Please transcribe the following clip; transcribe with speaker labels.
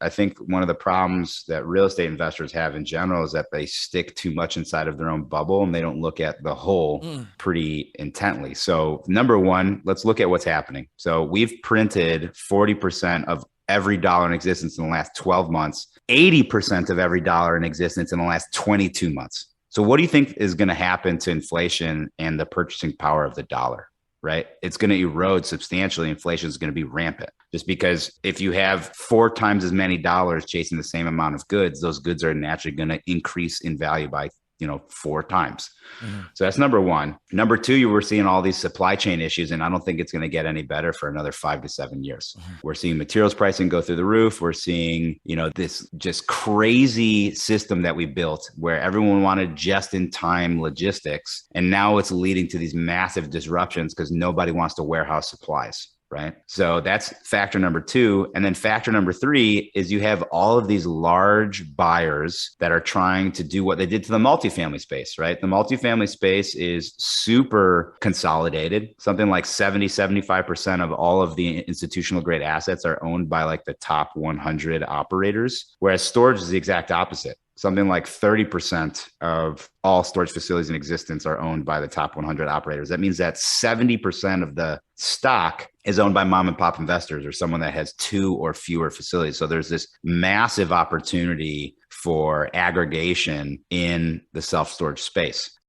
Speaker 1: I think one of the problems that real estate investors have in general is that they stick too much inside of their own bubble and they don't look at the whole pretty intently. So number one, let's look at what's happening. So we've printed 40% of every dollar in existence in the last 12 months, 80% of every dollar in existence in the last 22 months. So what do you think is going to happen to inflation and the purchasing power of the dollar? Right? It's going to erode substantially. Inflation is going to be rampant just because if you have 4 times as many dollars chasing the same amount of goods, those goods are naturally going to increase in value by 4 times. So that's number one. Number two, you were seeing all these supply chain issues, and I don't think it's going to get any better for another 5 to 7 years. We're seeing materials pricing go through the roof. We're seeing, this just crazy system that we built where everyone wanted just-in-time logistics, and now it's leading to these massive disruptions because nobody wants to warehouse supplies. Right. So that's factor number two. And then factor number three is you have all of these large buyers that are trying to do what they did to the multifamily space, right? The multifamily space is super consolidated. Something like 75% of all of the institutional grade assets are owned by like the top 100 operators, whereas storage is the exact opposite. Something like 30% of all storage facilities in existence are owned by the top 100 operators. That means that 70% of the stock is owned by mom and pop investors or someone that has 2 or fewer facilities. So there's this massive opportunity for aggregation in the self-storage space.